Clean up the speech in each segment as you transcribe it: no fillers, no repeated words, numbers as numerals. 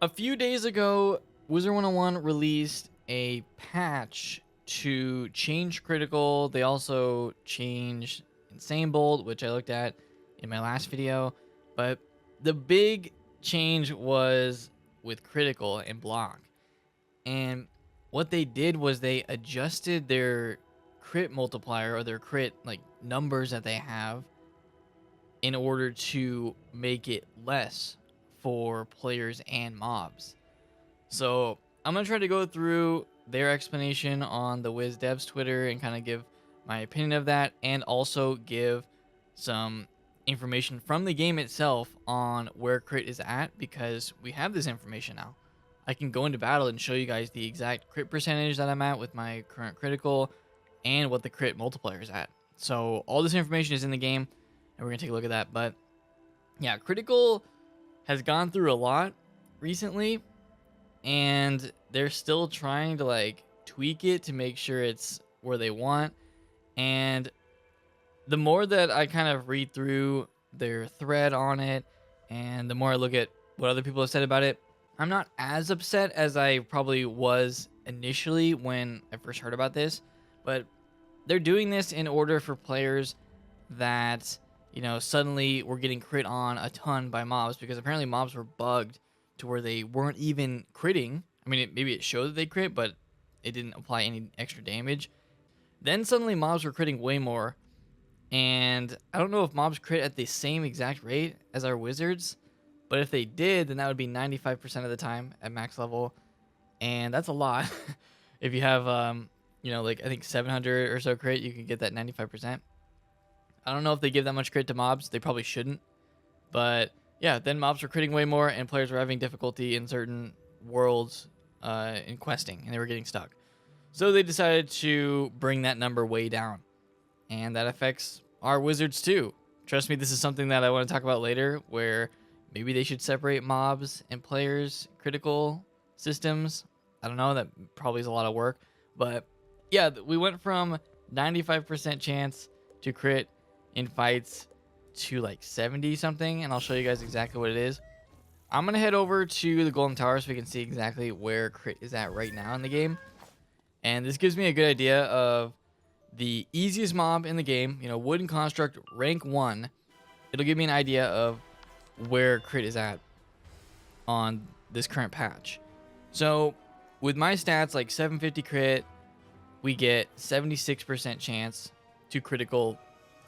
A few days ago, Wizard101 released a patch to change critical. They also changed insane bolt, which I looked at in my last video. But the big change was with critical and block. And what they did was they adjusted their crit multiplier, or their crit like numbers that they have, in order to make it less for players and mobs. So I'm gonna try to go through their explanation on the Wiz Devs Twitter and kind of give my opinion of that, and also give some information from the game itself on where crit is at, because we have this information now. I can go into battle and show you guys the exact crit percentage that I'm at with my current critical and what the crit multiplier is at. So all this information is in the game, and we're gonna take a look at that. But yeah, critical has gone through a lot recently, and they're still trying to like tweak it to make sure it's where they want. And the more that I kind of read through their thread on it, and the more I look at what other people have said about it, I'm not as upset as I probably was initially when I first heard about this. But they're doing this in order for players that, you know, suddenly were getting crit on a ton by mobs, because apparently mobs were bugged to where they weren't even critting. I mean, maybe it showed that they crit, but it didn't apply any extra damage. Then suddenly mobs were critting way more. And I don't know if mobs crit at the same exact rate as our wizards, but if they did, then that would be 95% of the time at max level. And that's a lot. If you have, you know, like I think 700 or so crit, you can get that 95%. I don't know if they give that much crit to mobs. They probably shouldn't. But yeah, then mobs were critting way more, and players were having difficulty in certain worlds in questing, and they were getting stuck. So they decided to bring that number way down. And that affects our wizards too. Trust me, this is something that I want to talk about later, where maybe they should separate mobs and players' critical systems. I don't know, that probably is a lot of work. But yeah, we went from 95% chance to crit in fights to like 70 something, and I'll show you guys exactly what it is. I'm gonna head over to the Golden Tower so we can see exactly where crit is at right now in the game. And this gives me a good idea of the easiest mob in the game, you know, Wooden Construct rank 1. It'll give me an idea of where crit is at on this current patch. So with my stats, like 750 crit, we get 76% chance to critical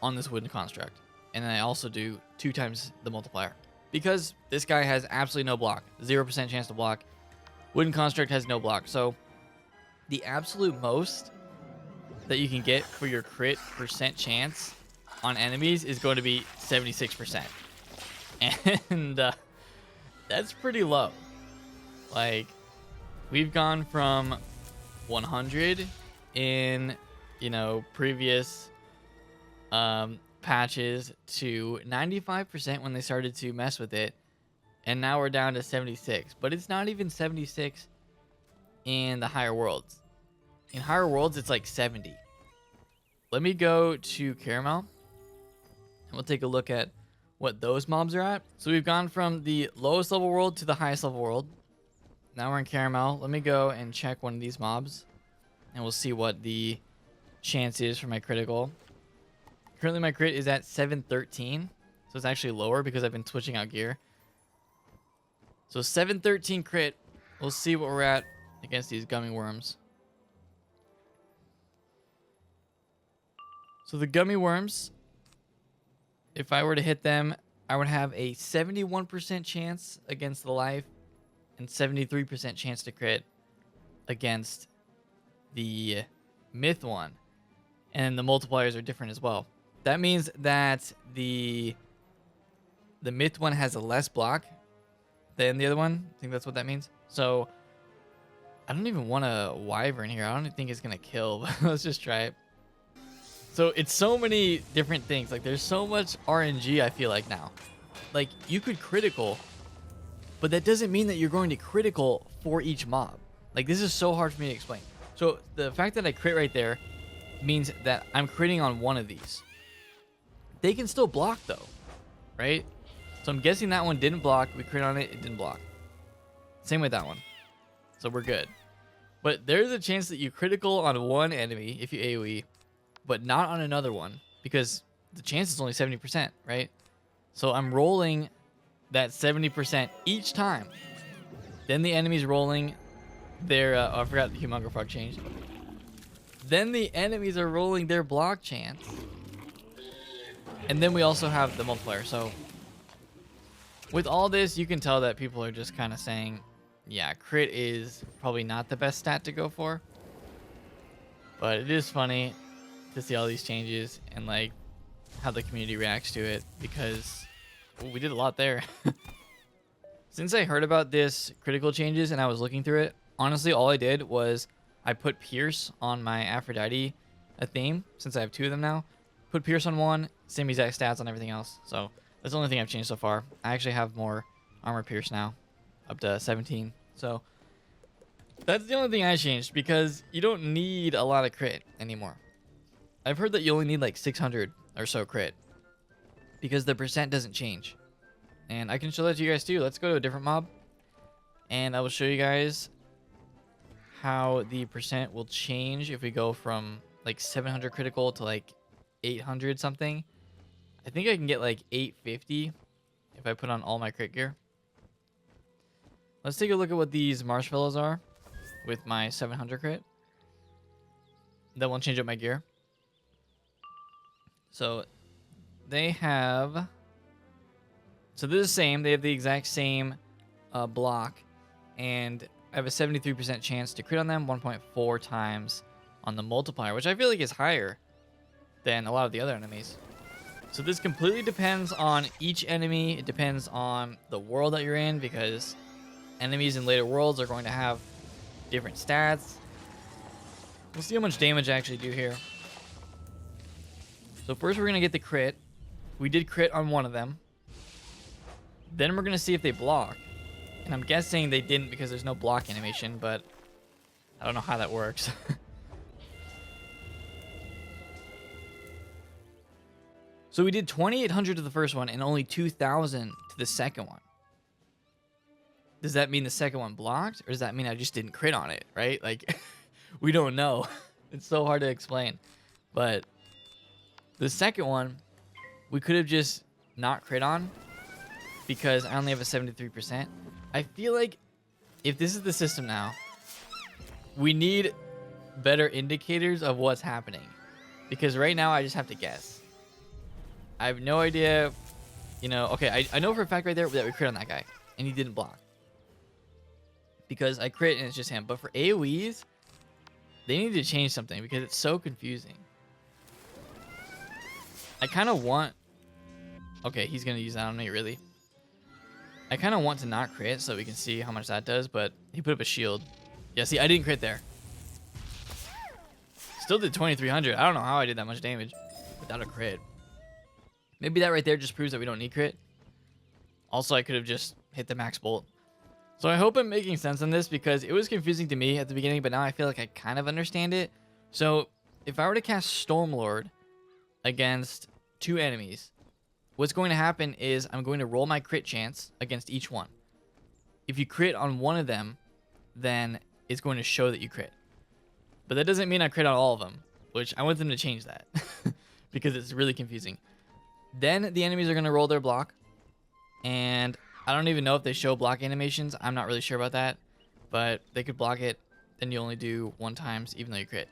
on this Wooden Construct. And then I also do 2 times the multiplier, because this guy has absolutely no block, 0% chance to block. Wooden Construct has no block. So the absolute most that you can get for your crit percent chance on enemies is going to be 76%. And that's pretty low. Like, we've gone from 100 in, you know, previous patches to 95% when they started to mess with it, and now we're down to 76. But it's not even 76 in the higher worlds. In higher worlds, it's like 70. Let me go to Caramel, and we'll take a look at what those mobs are at. So we've gone from the lowest level world to the highest level world. Now we're in Caramel. Let me go and check one of these mobs, and we'll see what the chance is for my critical. Currently my crit is at 713, so it's actually lower because I've been switching out gear. So 713 crit. We'll see what we're at against these gummy worms. So the gummy worms, if I were to hit them, I would have a 71% chance against the life and 73% chance to crit against the myth one. And the multipliers are different as well. That means that the myth one has a less block than the other one. I think that's what that means. So I don't even want a wyvern here. I don't think it's gonna kill, but let's just try it. So it's so many different things. Like, there's so much RNG, I feel like, now. Like, you could critical, but that doesn't mean that you're going to critical for each mob. Like, this is so hard for me to explain. So the fact that I crit right there means that I'm critting on one of these. They can still block though, right? So I'm guessing that one didn't block. We crit on it, it didn't block. Same with that one. So we're good. But there's a chance that you critical on one enemy if you AoE, but not on another one, because the chance is only 70%, right? So I'm rolling that 70% each time. Then the enemy's rolling their, oh, I forgot the Humongo Frog changed. Then the enemies are rolling their block chance. And then we also have the multiplier. So with all this, you can tell that people are just kind of saying, yeah, crit is probably not the best stat to go for. But it is funny to see all these changes and like how the community reacts to it, because we did a lot there. Since I heard about this critical changes and I was looking through it, honestly, all I did was I put Pierce on my Aphrodite theme, since I have 2 of them now. Put Pierce on one, same exact stats on everything else. So that's the only thing I've changed so far. I actually have more armor Pierce now, up to 17. So that's the only thing I changed, because you don't need a lot of crit anymore. I've heard that you only need like 600 or so crit, because the percent doesn't change. And I can show that to you guys too. Let's go to a different mob, and I will show you guys how the percent will change if we go from like 700 critical to like 800 something. I think I can get like 850 if I put on all my crit gear. Let's take a look at what these marshmallows are with my 700 crit. That won't change up my gear. So they have, so this is the same. They have the exact same block, and I have a 73% chance to crit on them, 1.4 times on the multiplier, which I feel like is higher than a lot of the other enemies. So this completely depends on each enemy. It depends on the world that you're in, because enemies in later worlds are going to have different stats. We'll see how much damage I actually do here. So first we're going to get the crit. We did crit on one of them. Then we're going to see if they block. And I'm guessing they didn't, because there's no block animation, but I don't know how that works. So we did 2,800 to the first one and only 2,000 to the second one. Does that mean the second one blocked, or does that mean I just didn't crit on it, right? Like, we don't know. It's so hard to explain. But the second one, we could have just not crit on, because I only have a 73%. I feel like if this is the system now, we need better indicators of what's happening, because right now I just have to guess. I have no idea, you know. Okay, I know for a fact right there that we crit on that guy, and he didn't block, because I crit and it's just him. But for AoEs, they need to change something, because it's so confusing. I kind of want... Okay, he's going to use that on me, really. I kind of want to not crit so we can see how much that does, but he put up a shield. Yeah, see, I didn't crit there. Still did 2,300. I don't know how I did that much damage without a crit. Maybe that right there just proves that we don't need crit. Also, I could have just hit the max bolt. So I hope I'm making sense on this, because it was confusing to me at the beginning, but now I feel like I kind of understand it. So if I were to cast Stormlord against 2 enemies, what's going to happen is I'm going to roll my crit chance against each one. If you crit on one of them, then it's going to show that you crit. But that doesn't mean I crit on all of them, which I want them to change that because it's really confusing. Then the enemies are going to roll their block, and I don't even know if they show block animations. I'm not really sure about that, but they could block it, then you only do 1 times even though you crit.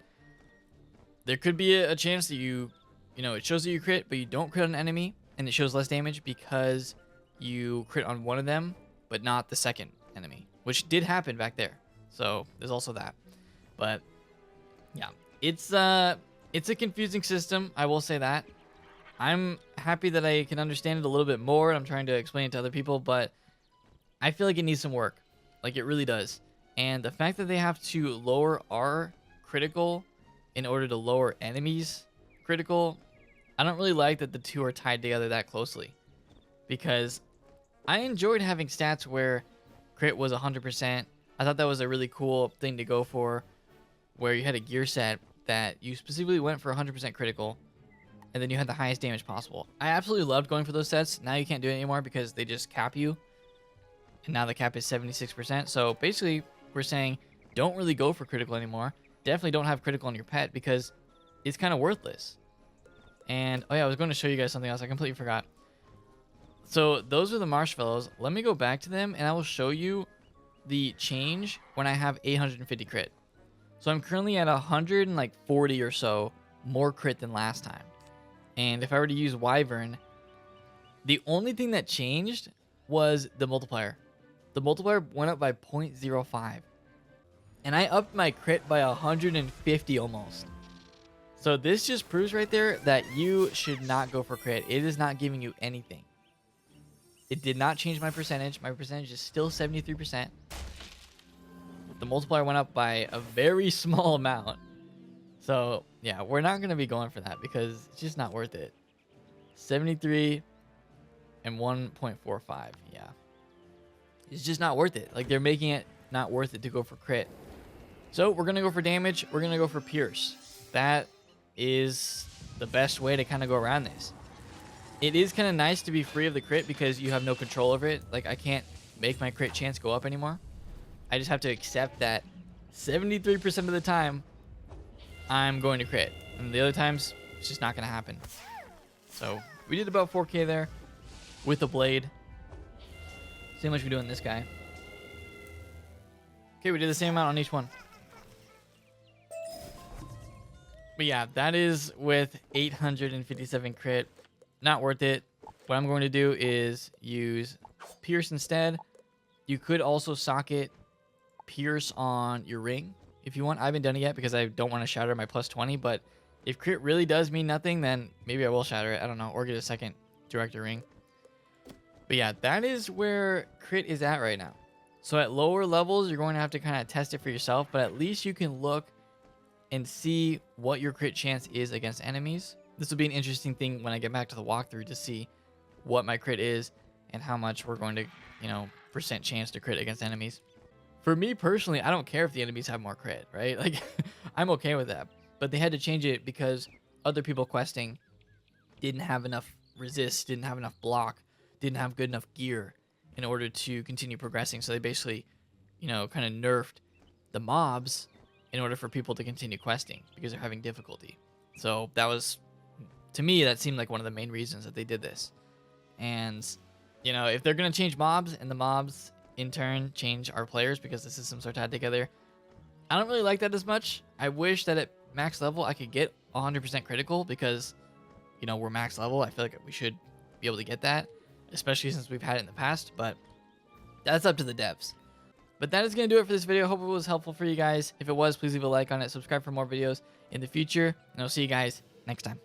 There could be a chance that you know, it shows that you crit, but you don't crit on an enemy, and it shows less damage because you crit on one of them, but not the second enemy, which did happen back there. So there's also that. But yeah, it's a confusing system. I will say that. I'm happy that I can understand it a little bit more. I'm trying to explain it to other people, but I feel like it needs some work. Like, it really does. And the fact that they have to lower our critical in order to lower enemies critical, I don't really like that the two are tied together that closely, because I enjoyed having stats where crit was 100%. I thought that was a really cool thing to go for, where you had a gear set that you specifically went for 100% critical, and then you had the highest damage possible. I absolutely loved going for those sets. Now you can't do it anymore because they just cap you. and now the cap is 76%. So basically, we're saying don't really go for critical anymore. Definitely don't have critical on your pet because it's kind of worthless. And oh yeah, I was going to show you guys something else. I completely forgot. So those are the marshmallows. Let me go back to them and I will show you the change when I have 850 crit. So I'm currently at 140 or so more crit than last time. And if I were to use Wyvern, the only thing that changed was the multiplier. The multiplier went up by 0.05. And I upped my crit by 150 almost. So this just proves right there that you should not go for crit. It is not giving you anything. It did not change my percentage. My percentage is still 73%. The multiplier went up by a very small amount. So yeah, we're not going to be going for that because it's just not worth it. 73 and 1.45. Yeah. It's just not worth it. Like, they're making it not worth it to go for crit. So we're going to go for damage. We're going to go for pierce. That is the best way to kind of go around this. It is kind of nice to be free of the crit because you have no control over it. Like, I can't make my crit chance go up anymore. I just have to accept that 73% of the time I'm going to crit. And the other times, it's just not going to happen. So we did about 4K there with the blade. See how much we do in this guy. Okay, we did the same amount on each one. But yeah, that is with 857 crit. Not worth it. What I'm going to do is use pierce instead. You could also socket pierce on your ring if you want. I haven't done it yet because I don't want to shatter my plus 20, but if crit really does mean nothing, then maybe I will shatter it. I don't know, or get a second director ring. But yeah, that is where crit is at right now. So at lower levels, you're going to have to kind of test it for yourself, but at least you can look and see what your crit chance is against enemies. This will be an interesting thing when I get back to the walkthrough to see what my crit is and how much we're going to, you know, percent chance to crit against enemies. For me personally, I don't care if the enemies have more crit, right? Like, I'm okay with that. But they had to change it because other people questing didn't have enough resist, didn't have enough block, didn't have good enough gear in order to continue progressing. So they basically, you know, kind of nerfed the mobs in order for people to continue questing because they're having difficulty. So that was, to me, that seemed like one of the main reasons that they did this. And, you know, if they're going to change mobs and the mobs in turn change our players because the systems are tied together, I don't really like that as much. I wish that at max level I could get 100% critical because, you know, we're max level. I feel like we should be able to get that, especially since we've had it in the past, but that's up to the devs. But that is going to do it for this video. Hope it was helpful for you guys. If it was, please leave a like on it. Subscribe for more videos in the future, and I'll see you guys next time.